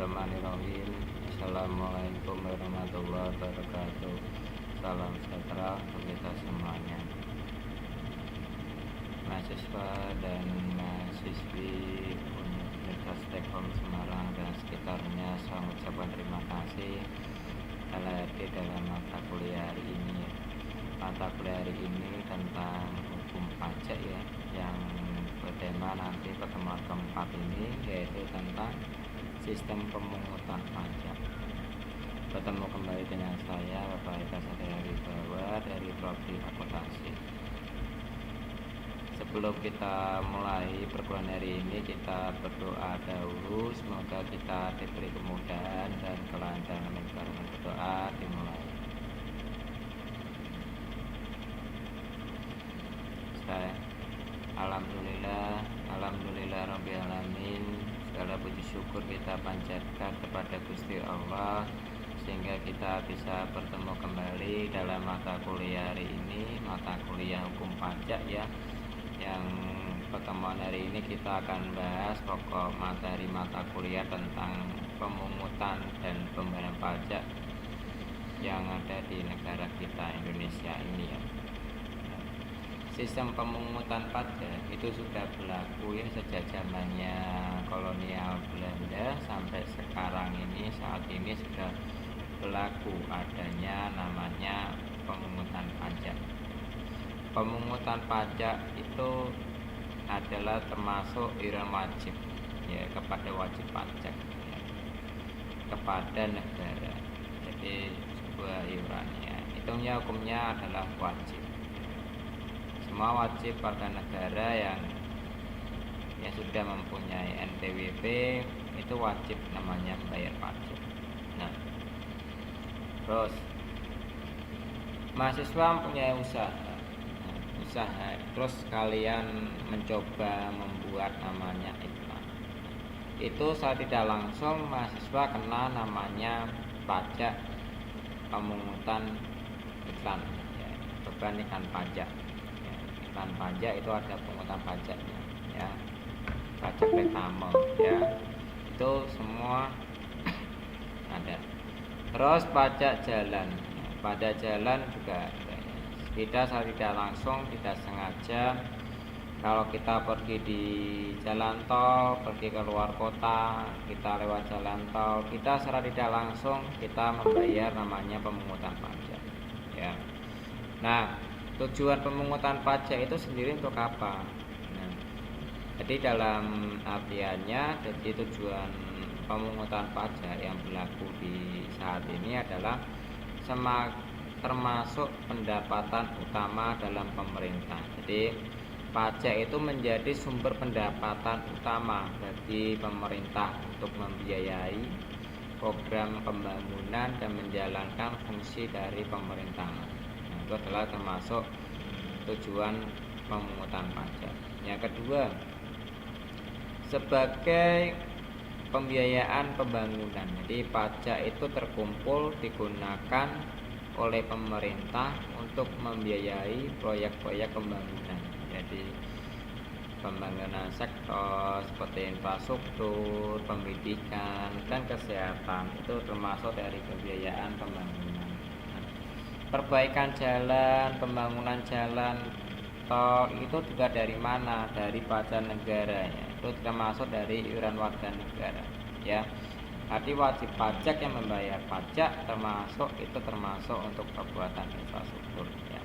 Bismillahirrahmanirrahim. Assalamualaikum warahmatullahi wabarakatuh. Salam sejahtera untuk kita semuanya, mahasiswa dan mahasiswi Universitas Tekkom Semarang dan sekitarnya. Saya mengucapkan terima kasih telah hadir dalam mata kuliah hari ini. Mata kuliah hari ini tentang hukum pajak ya, yang bertema nanti pertemuan keempat ini, yaitu tentang sistem pemungutan pajak. Bertemu kembali dengan saya, Bapak Eka Satria Wibawa dari Prodi Akuntansi. Sebelum kita mulai perkuliahan hari ini, kita berdoa dahulu. Semoga kita diberi kemudahan dan kelancaran. Dengan berdoa dimulai. Alhamdulillah Rabbil Alamin. Segala puji syukur kita panjatkan kepada Gusti Allah sehingga kita bisa bertemu kembali dalam mata kuliah hari ini, mata kuliah hukum pajak ya. Yang pertemuan hari ini kita akan bahas pokok materi mata kuliah tentang pemungutan dan pembayaran pajak yang ada di negara kita Indonesia ini ya. Sistem pemungutan pajak itu sudah berlaku ya sejak zamannya kolonial Belanda sampai sekarang ini. Saat ini sudah berlaku adanya namanya pemungutan pajak. Pemungutan pajak itu adalah termasuk iuran wajib ya kepada wajib pajak ya, kepada negara. Jadi sebuah iurannya, hitungnya hukumnya adalah wajib. Semua wajib warga negara yang sudah mempunyai NPWP itu wajib namanya bayar pajak. Nah, terus mahasiswa mempunyai usaha, terus kalian mencoba membuat namanya iklan. Itu secara tidak langsung mahasiswa kena namanya pajak pemungutan iklan ya, beban ikan pajak. Iklan pajak itu ada pungutan pajaknya ya, pajak reklame ya, itu semua ada. Terus pajak jalan, pada jalan juga ada. Kita secara tidak langsung, tidak sengaja, kalau kita pergi di jalan tol, pergi ke luar kota, kita lewat jalan tol, kita secara tidak langsung kita membayar namanya pemungutan pajak ya. Nah, tujuan pemungutan pajak itu sendiri untuk apa? Nah, jadi dalam artiannya, jadi tujuan pemungutan pajak yang berlaku di saat ini adalah termasuk pendapatan utama dalam pemerintah. Jadi pajak itu menjadi sumber pendapatan utama bagi pemerintah untuk membiayai program pembangunan dan menjalankan fungsi dari pemerintahan. Itu adalah termasuk tujuan pemungutan pajak. Yang kedua, sebagai pembiayaan pembangunan. Jadi pajak itu terkumpul digunakan oleh pemerintah untuk membiayai proyek-proyek pembangunan. Jadi pembangunan sektor seperti infrastruktur, pendidikan, dan kesehatan itu termasuk dari pembiayaan pembangunan. Perbaikan jalan, pembangunan jalan tol itu juga dari mana? Dari pajak negara ya. Itu termasuk dari iuran warga negara ya. Arti wajib pajak yang membayar pajak termasuk untuk perbuatan infrastruktur ya.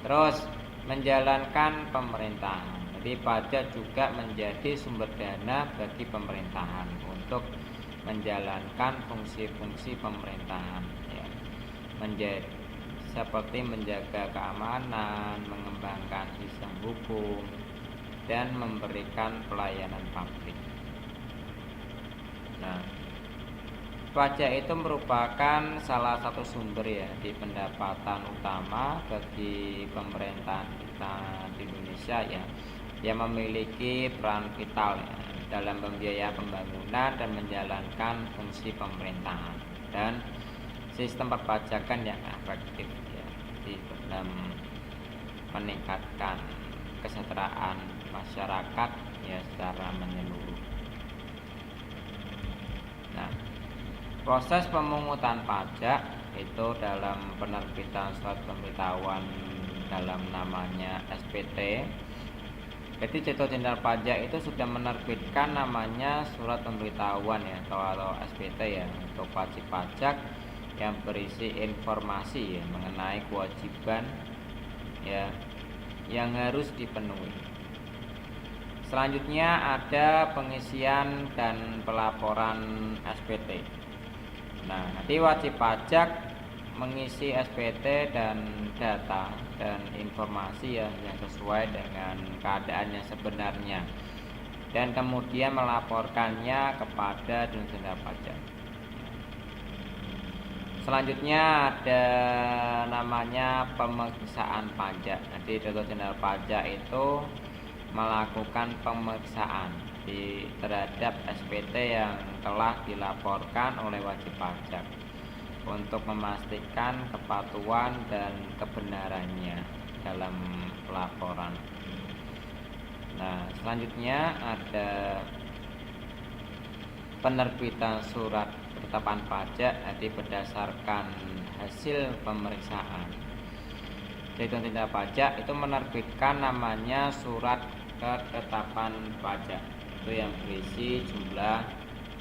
Terus menjalankan pemerintahan. Jadi pajak juga menjadi sumber dana bagi pemerintahan untuk menjalankan fungsi-fungsi pemerintahan ya. Seperti menjaga keamanan, mengembangkan sistem hukum, dan memberikan pelayanan publik. Nah, pajak itu merupakan salah satu sumber ya di pendapatan utama bagi pemerintahan kita di Indonesia ya, yang memiliki peran vital ya, dalam pembiayaan pembangunan dan menjalankan fungsi pemerintahan dan sistem perpajakan yang efektif ya, dalam meningkatkan kesejahteraan masyarakat ya secara menyeluruh. Nah, proses pemungutan pajak itu dalam penerbitan surat pemberitahuan dalam namanya SPT. Jadi Direktorat Jenderal Pajak itu sudah menerbitkan namanya surat pemberitahuan ya atau SPT ya untuk wajib pajak yang berisi informasi ya mengenai kewajiban ya yang harus dipenuhi. Selanjutnya ada pengisian dan pelaporan SPT. Nah, nanti wajib pajak mengisi SPT dan data dan informasi ya yang sesuai dengan keadaan yang sebenarnya dan kemudian melaporkannya kepada Direktorat Jenderal Pajak. Selanjutnya ada namanya pemeriksaan pajak. Jadi Direktorat Jenderal Pajak itu melakukan pemeriksaan terhadap SPT yang telah dilaporkan oleh wajib pajak untuk memastikan kepatuhan dan kebenarannya dalam laporan. Nah, selanjutnya ada penerbitan surat ketetapan pajak jadi berdasarkan hasil pemeriksaan. Direktorat Jenderal Pajak itu menerbitkan namanya surat ketetapan pajak. Itu yang berisi jumlah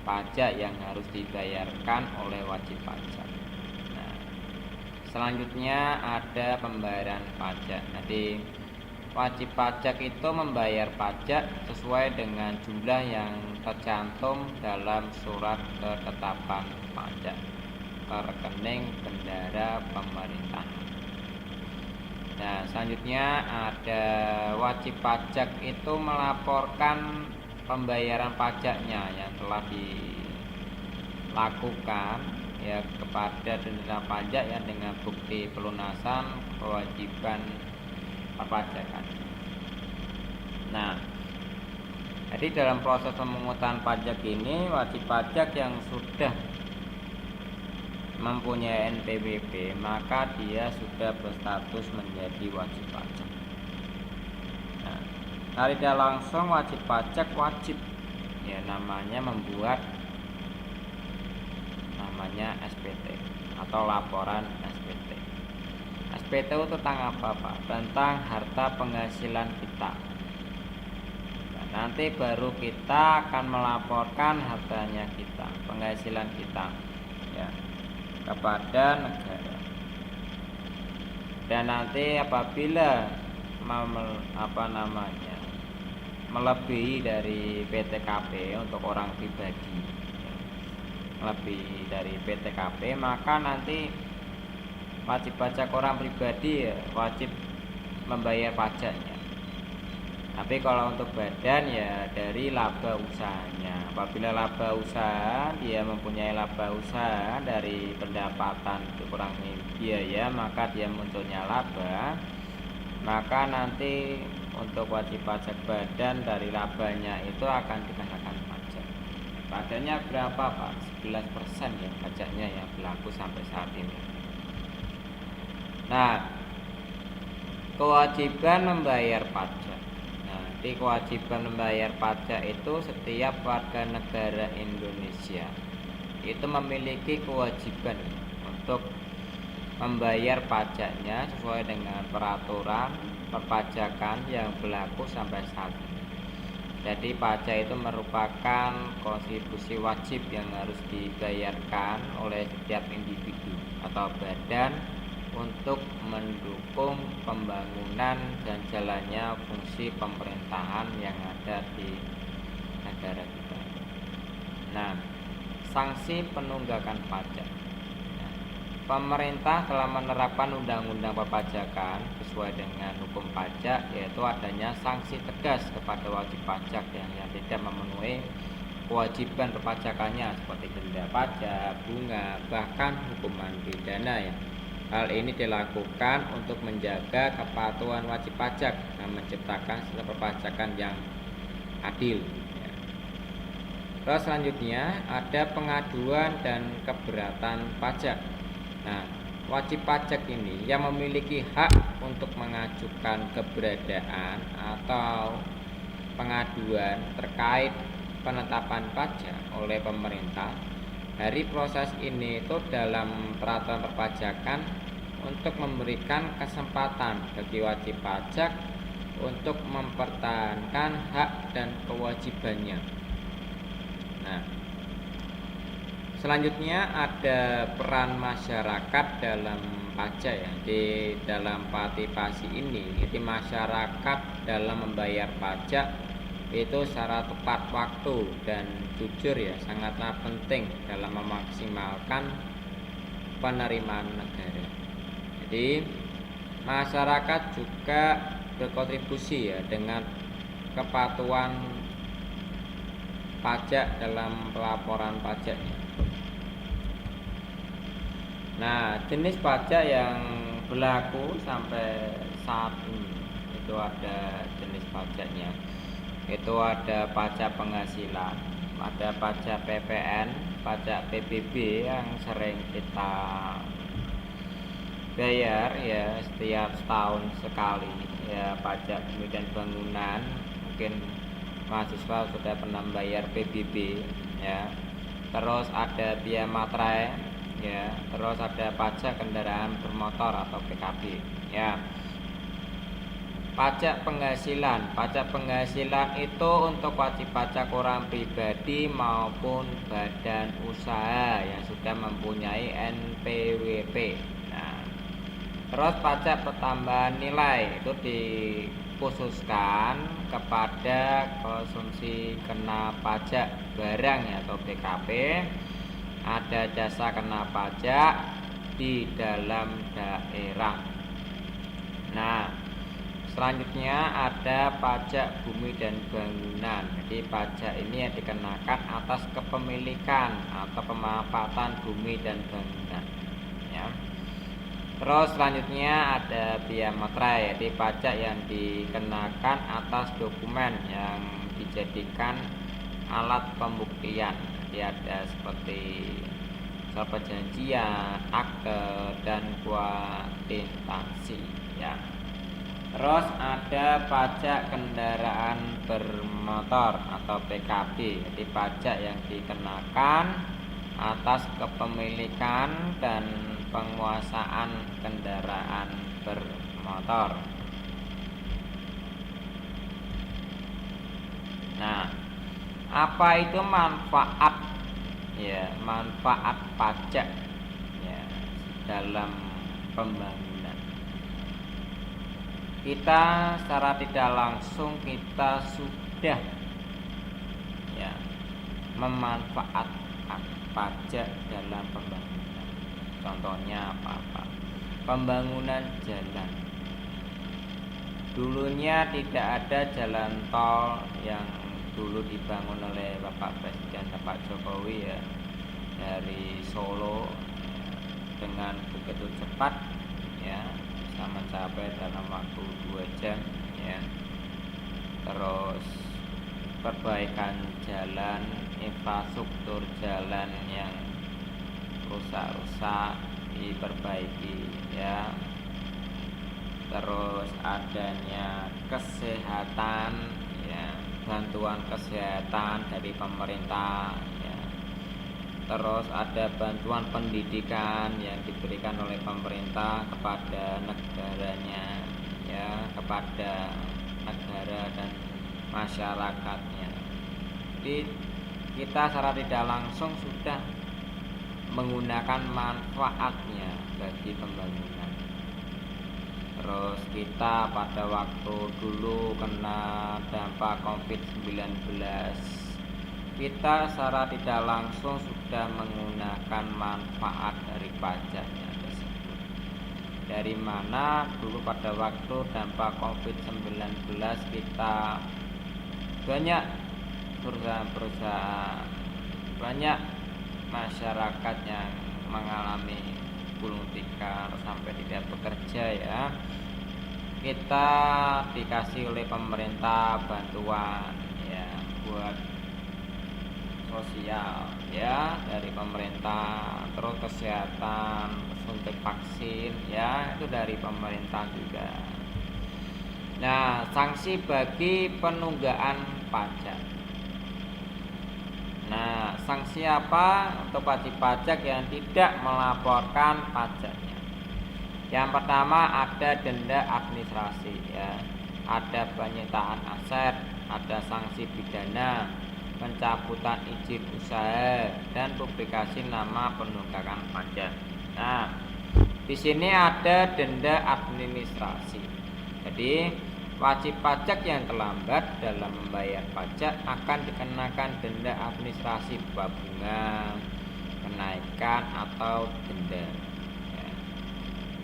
pajak yang harus dibayarkan oleh wajib pajak. Nah, selanjutnya ada pembayaran pajak. Jadi wajib pajak itu membayar pajak sesuai dengan jumlah yang tercantum dalam surat ketetapan pajak ke rekening bendahara pemerintahan. Nah, selanjutnya ada wajib pajak itu melaporkan pembayaran pajaknya yang telah dilakukan ya kepada Jenderal Pajak yang dengan bukti pelunasan kewajiban perpajakan. Nah, jadi dalam proses pemungutan pajak ini wajib pajak yang sudah mempunyai NPWP maka dia sudah berstatus menjadi wajib pajak. Tidak langsung wajib pajak wajib ya namanya membuat namanya SPT atau laporan SPT. SPT itu tentang apa Pak? Tentang harta penghasilan kita. Nah, nanti baru kita akan melaporkan hartanya kita, penghasilan kita ya kepada negara. Dan nanti apabila melebihi dari PTKP untuk orang pribadi lebih dari PTKP maka nanti wajib pajak orang pribadi ya wajib membayar pajaknya. Tapi kalau untuk badan ya dari laba usahanya. Apabila laba usaha dia mempunyai laba usaha dari pendapatan dikurangi biaya maka dia munculnya laba, maka nanti untuk wajib pajak badan dari labanya itu akan dikenakan pajak. Pajaknya berapa Pak? 11% ya pajaknya yang berlaku sampai saat ini. Nah, kewajiban membayar pajak. Nah, di kewajiban membayar pajak itu setiap warga negara Indonesia itu memiliki kewajiban untuk membayar pajaknya sesuai dengan peraturan perpajakan yang berlaku sampai saat ini. Jadi pajak itu merupakan kontribusi wajib yang harus dibayarkan oleh setiap individu atau badan untuk mendukung pembangunan dan jalannya fungsi pemerintahan yang ada di negara kita. Nah, sanksi penunggakan pajak. Pemerintah telah menerapkan undang-undang perpajakan sesuai dengan hukum pajak, yaitu adanya sanksi tegas kepada wajib pajak yang tidak memenuhi kewajiban perpajakannya seperti denda pajak, bunga, bahkan hukuman pidana ya. Hal ini dilakukan untuk menjaga kepatuhan wajib pajak dan menciptakan sistem perpajakan yang adil. Terus selanjutnya ada pengaduan dan keberatan pajak. Nah, wajib pajak ini yang memiliki hak untuk mengajukan keberadaan atau pengaduan terkait penetapan pajak oleh pemerintah Dari proses ini itu dalam peraturan perpajakan untuk memberikan kesempatan bagi wajib pajak untuk mempertahankan hak dan kewajibannya. Nah, selanjutnya ada peran masyarakat dalam pajak ya. Di dalam partisipasi ini, jadi masyarakat dalam membayar pajak itu secara tepat waktu dan jujur ya sangatlah penting dalam memaksimalkan penerimaan negara. Jadi masyarakat juga berkontribusi ya dengan kepatuhan pajak dalam pelaporan pajaknya. Nah, jenis pajak yang berlaku sampai saat ini itu ada jenis pajaknya. Itu ada pajak penghasilan, ada pajak PPN, pajak PBB yang sering kita bayar ya setiap setahun sekali ya, pajak bumi dan bangunan. Mungkin mahasiswa sudah pernah bayar PBB ya. Terus ada biaya materai ya, terus ada pajak kendaraan bermotor atau PKB ya. Pajak penghasilan itu untuk wajib pajak orang pribadi maupun badan usaha yang sudah mempunyai NPWP. Nah, terus pajak pertambahan nilai itu dikhususkan kepada konsumsi kena pajak barang ya, atau BKP. Ada jasa kena pajak di dalam daerah. Nah, selanjutnya ada pajak bumi dan bangunan. Jadi pajak ini yang dikenakan atas kepemilikan atau pemanfaatan bumi dan bangunan ya. Terus selanjutnya ada biaya materai, jadi pajak yang dikenakan atas dokumen yang dijadikan alat pembuktian. Jadi ada seperti surat perjanjian, akte, dan kuitansi ya. Terus ada pajak kendaraan bermotor atau PKB, jadi pajak yang dikenakan atas kepemilikan dan penguasaan kendaraan bermotor. Nah, apa itu manfaat ya, manfaat pajak ya dalam pembangunan? Kita secara tidak langsung kita sudah ya memanfaatkan pajak dalam pembangunan. Contohnya apa? Pembangunan jalan. Dulunya tidak ada jalan tol yang dulu dibangun oleh Bapak Presiden Bapak Jokowi ya, dari Solo dengan begitu cepat ya, bisa mencapai dalam waktu 2 jam ya. Terus perbaikan jalan, infrastruktur jalan yang rusak-rusak diperbaiki ya. Terus adanya kesehatan ya, bantuan kesehatan dari pemerintah ya. Terus ada bantuan pendidikan yang diberikan oleh pemerintah kepada negaranya ya, kepada negara dan masyarakatnya. Jadi kita secara tidak langsung sudah menggunakan manfaatnya bagi pembangunan. Terus kita pada waktu dulu kena dampak COVID-19, kita secara tidak langsung sudah menggunakan manfaat dari pajaknya tersebut. Dari mana dulu pada waktu dampak COVID-19 kita banyak perusahaan, banyak masyarakat yang mengalami gulung tikar sampai tidak bekerja ya. Kita dikasih oleh pemerintah bantuan ya buat sosial ya dari pemerintah, terus kesehatan, suntik vaksin ya, itu dari pemerintah juga. Nah, sanksi bagi penunggaan pajak. Nah, sanksi apa untuk wajib pajak yang tidak melaporkan pajaknya? Yang pertama ada denda administrasi ya, ada penyitaan aset, ada sanksi pidana, pencabutan izin usaha, dan publikasi nama penunggakan pajak. Nah, di sini ada denda administrasi. Jadi wajib pajak yang terlambat dalam membayar pajak akan dikenakan denda administrasi berupa bunga, kenaikan atau denda. Ya.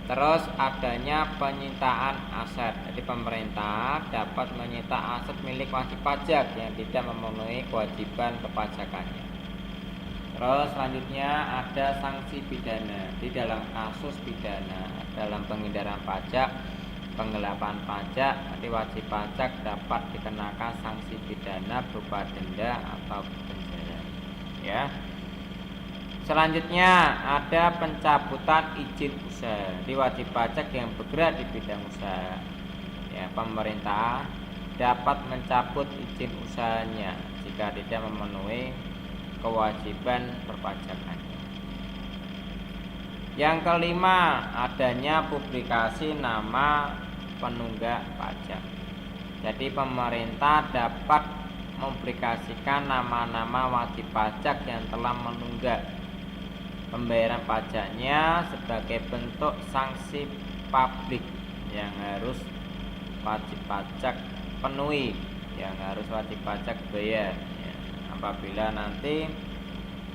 Terus adanya penyitaan aset. Jadi pemerintah dapat menyita aset milik wajib pajak yang tidak memenuhi kewajiban kepajakannya. Terus selanjutnya ada sanksi pidana. Di dalam kasus pidana dalam pengindaran pajak, penggelapan pajak, nanti wajib pajak dapat dikenakan sanksi pidana berupa denda atau penjara. Ya. Selanjutnya ada pencabutan izin usaha. Di wajib pajak yang bergerak di bidang usaha, ya, pemerintah dapat mencabut izin usahanya jika tidak memenuhi kewajiban perpajakan. Yang kelima, adanya publikasi nama penunggak pajak. Jadi pemerintah dapat mempublikasikan nama-nama wajib pajak yang telah menunggak pembayaran pajaknya sebagai bentuk sanksi publik yang harus wajib pajak penuhi, yang harus wajib pajak bayar. Ya, apabila nanti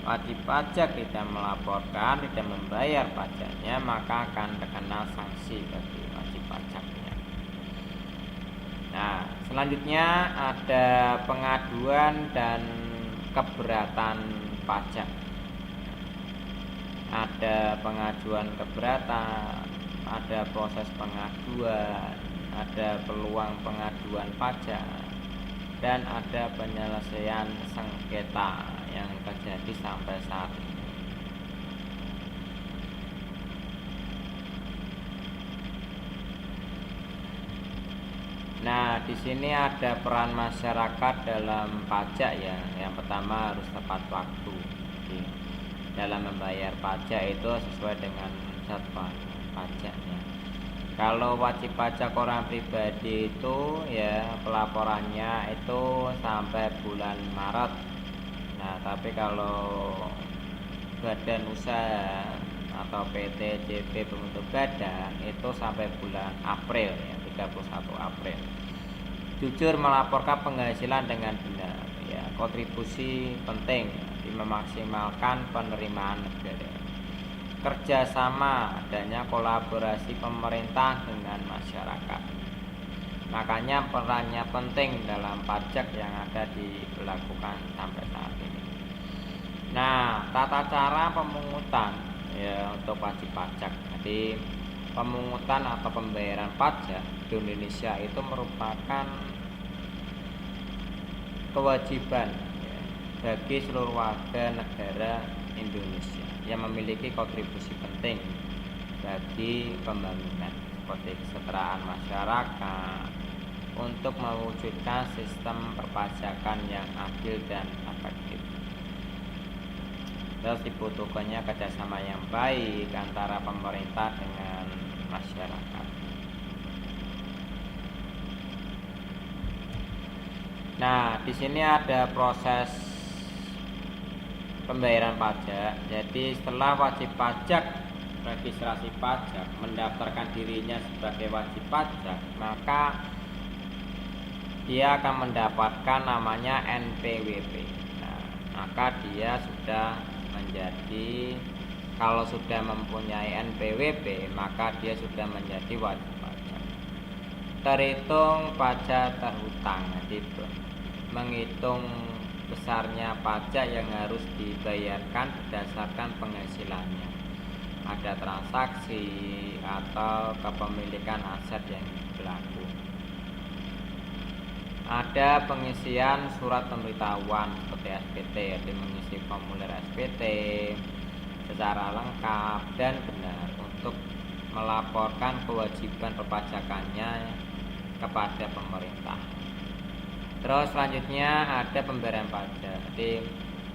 wajib pajak tidak melaporkan, tidak membayar pajaknya, maka akan terkena sanksi bagi wajib pajaknya. Nah, selanjutnya ada pengaduan dan keberatan pajak. Ada pengajuan keberatan, ada proses pengaduan, ada peluang pengaduan pajak, dan ada penyelesaian sengketa yang terjadi sampai saat ini. Nah, di sini ada peran masyarakat dalam pajak ya. Yang pertama harus tepat waktu. Jadi, dalam membayar pajak itu sesuai dengan jadwal pajaknya. Kalau wajib pajak orang pribadi itu ya pelaporannya itu sampai bulan Maret. Nah, tapi kalau badan usaha atau PT JP pembentuk badan itu sampai bulan April ya, 31 April. Jujur melaporkan penghasilan dengan benar ya, kontribusi penting ya, memaksimalkan penerimaan negara. Kerjasama, adanya kolaborasi pemerintah dengan masyarakat. Makanya perannya penting dalam pajak yang ada dilakukan sampai saat ini. Nah, tata cara pemungutan ya untuk wajib pajak. Jadi pemungutan atau pembayaran pajak di Indonesia itu merupakan kewajiban ya, bagi seluruh warga negara Indonesia yang memiliki kontribusi penting bagi pembangunan seperti kesejahteraan masyarakat untuk mewujudkan sistem perpajakan yang adil dan efektif. Terus dibutuhkannya kerjasama yang baik antara pemerintah dengan masyarakat. Nah, di sini ada proses pembayaran pajak. Jadi setelah wajib pajak registrasi pajak mendaftarkan dirinya sebagai wajib pajak, maka dia akan mendapatkan namanya NPWP. Nah, maka dia sudah menjadi, kalau sudah mempunyai NPWP, maka dia sudah menjadi wajib pajak. Terhitung pajak terhutang, jadi menghitung besarnya pajak yang harus dibayarkan berdasarkan penghasilannya. Ada transaksi atau kepemilikan aset yang berlaku. Ada pengisian surat pemberitahuan seperti SPT, yaitu mengisi formulir SPT secara lengkap dan benar untuk melaporkan kewajiban perpajakannya kepada pemerintah. Terus selanjutnya ada pembayaran pajak. Jadi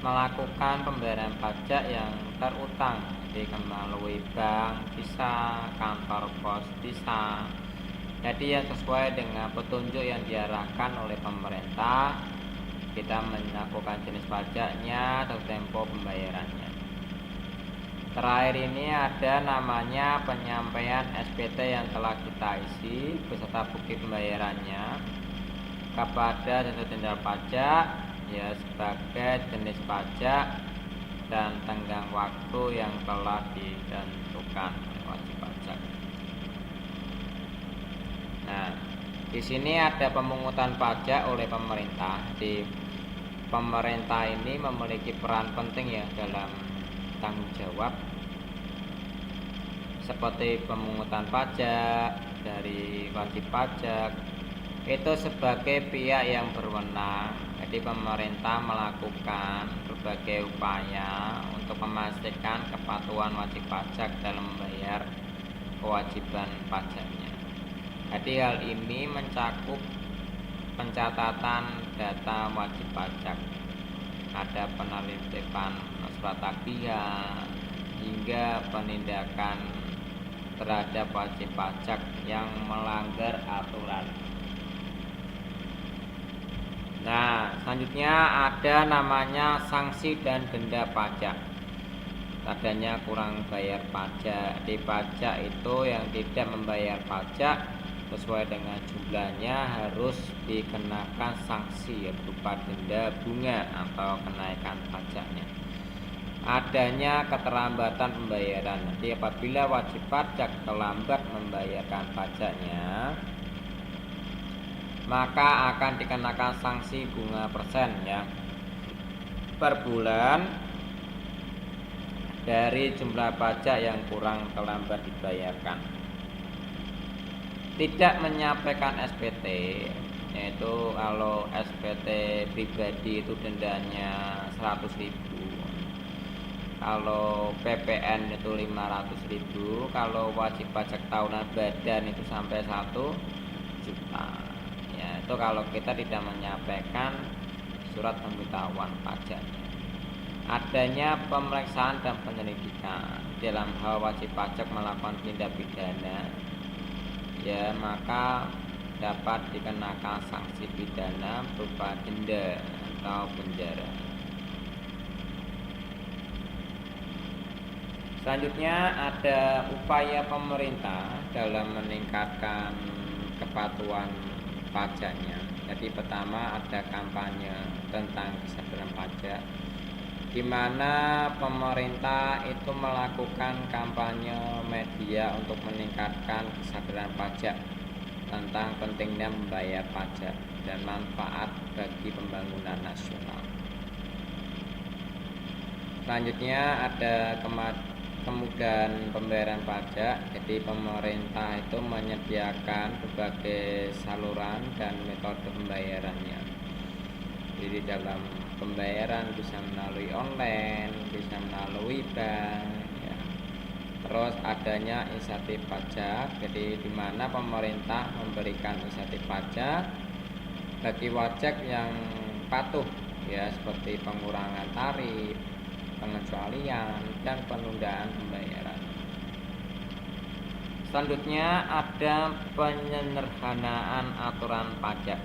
melakukan pembayaran pajak yang terutang, jadi melalui bank bisa, kantor pos bisa. Jadi ya sesuai dengan petunjuk yang diarahkan oleh pemerintah, kita melakukan jenis pajaknya atau tempo pembayarannya. Terakhir ini ada namanya penyampaian SPT yang telah kita isi beserta bukti pembayarannya kepada Direktorat Jenderal Pajak ya sebagai jenis pajak dan tenggang waktu yang telah ditentukan oleh wajib pajak. Nah, di sini ada pemungutan pajak oleh pemerintah. Di pemerintah ini memiliki peran penting ya dalam tanggung jawab seperti pemungutan pajak dari wajib pajak itu sebagai pihak yang berwenang. Jadi pemerintah melakukan berbagai upaya untuk memastikan kepatuhan wajib pajak dalam membayar kewajiban pajaknya. Jadi hal ini mencakup pencatatan data wajib pajak, ada penertiban surat tagihan hingga penindakan terhadap wajib pajak yang melanggar aturan. Nah, selanjutnya ada namanya sanksi dan denda pajak. Adanya kurang bayar pajak. Di pajak itu yang tidak membayar pajak sesuai dengan jumlahnya harus dikenakan sanksi ya, berupa denda bunga atau kenaikan pajaknya. Adanya keterlambatan pembayaran. Jadi apabila wajib pajak terlambat membayarkan pajaknya, maka akan dikenakan sanksi bunga persen ya per bulan dari jumlah pajak yang kurang terlambat dibayarkan. Tidak menyampaikan SPT, yaitu kalau SPT pribadi itu dendanya 100.000, kalau PPN itu 500.000, kalau wajib pajak tahunan badan itu sampai 1 juta. Ya, itu kalau kita tidak menyampaikan surat pemberitahuan pajaknya. Adanya pemeriksaan dan penyelidikan dalam hal wajib pajak melakukan tindak pidana, ya maka dapat dikenakan sanksi pidana berupa denda atau penjara. Selanjutnya ada upaya pemerintah dalam meningkatkan kepatuhan pajaknya. Jadi pertama ada kampanye tentang kesadaran pajak, di mana pemerintah itu melakukan kampanye media untuk meningkatkan kesadaran pajak tentang pentingnya membayar pajak dan manfaat bagi pembangunan nasional. Selanjutnya ada kemudahan pembayaran pajak. Jadi pemerintah itu menyediakan berbagai saluran dan metode pembayarannya. Jadi dalam pembayaran bisa melalui online, bisa melalui bank ya. Terus adanya insentif pajak, jadi di mana pemerintah memberikan insentif pajak bagi wajib yang patuh ya, seperti pengurangan tarif, pengecualian dan penundaan pembayaran. Selanjutnya ada penyederhanaan aturan pajak.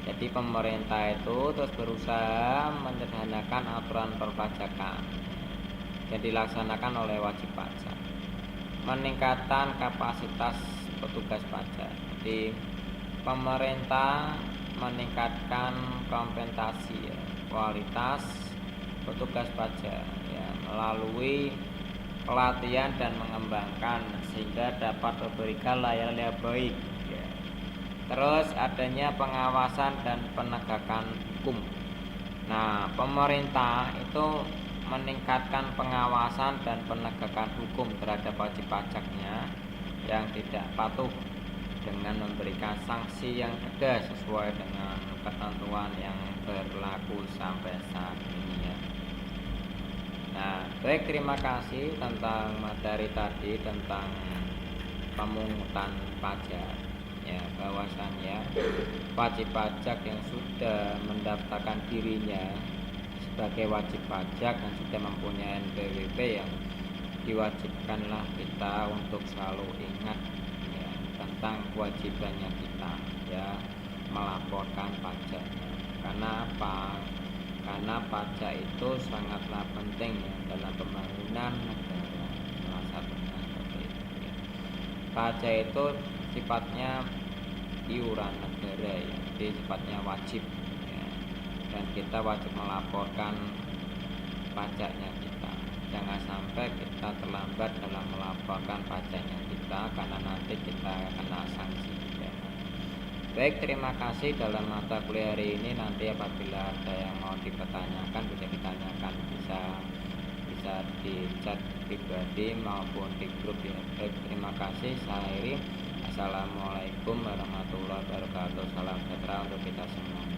Jadi pemerintah itu terus berusaha menyederhanakan aturan perpajakan yang dilaksanakan oleh wajib pajak. Meningkatkan kapasitas petugas pajak. Jadi pemerintah meningkatkan kompensasi ya, kualitas petugas pajak ya, melalui pelatihan dan mengembangkan sehingga dapat memberikan layanan yang baik. Terus adanya pengawasan dan penegakan hukum. Nah, pemerintah itu meningkatkan pengawasan dan penegakan hukum terhadap wajib pajaknya yang tidak patuh dengan memberikan sanksi yang tegas sesuai dengan ketentuan yang berlaku sampai saat ini ya. Nah, baik, terima kasih tentang materi tadi tentang pemungutan pajak. Ya, bahwasannya wajib pajak yang sudah mendaftarkan dirinya sebagai wajib pajak dan sudah mempunyai NPWP, yang diwajibkanlah kita untuk selalu ingat ya, tentang kewajibannya kita ya, melaporkan pajaknya. Karena apa? Karena pajak itu sangatlah penting ya dalam pembangunan negara, salah satunya seperti itu ya. Pajak itu sifatnya iuran negara ya, jadi sifatnya wajib ya, dan kita wajib melaporkan pajaknya kita. Jangan sampai kita terlambat dalam melaporkan pajaknya kita, karena nanti kita kena sanksi ya. Baik, terima kasih. Dalam mata kuliah hari ini nanti apabila ada yang mau dipertanyakan bisa ditanyakan, bisa di chat pribadi maupun di grup ya. Baik, terima kasih. Saya akhiri. Assalamualaikum warahmatullahi wabarakatuh. Salam sejahtera untuk kita semua.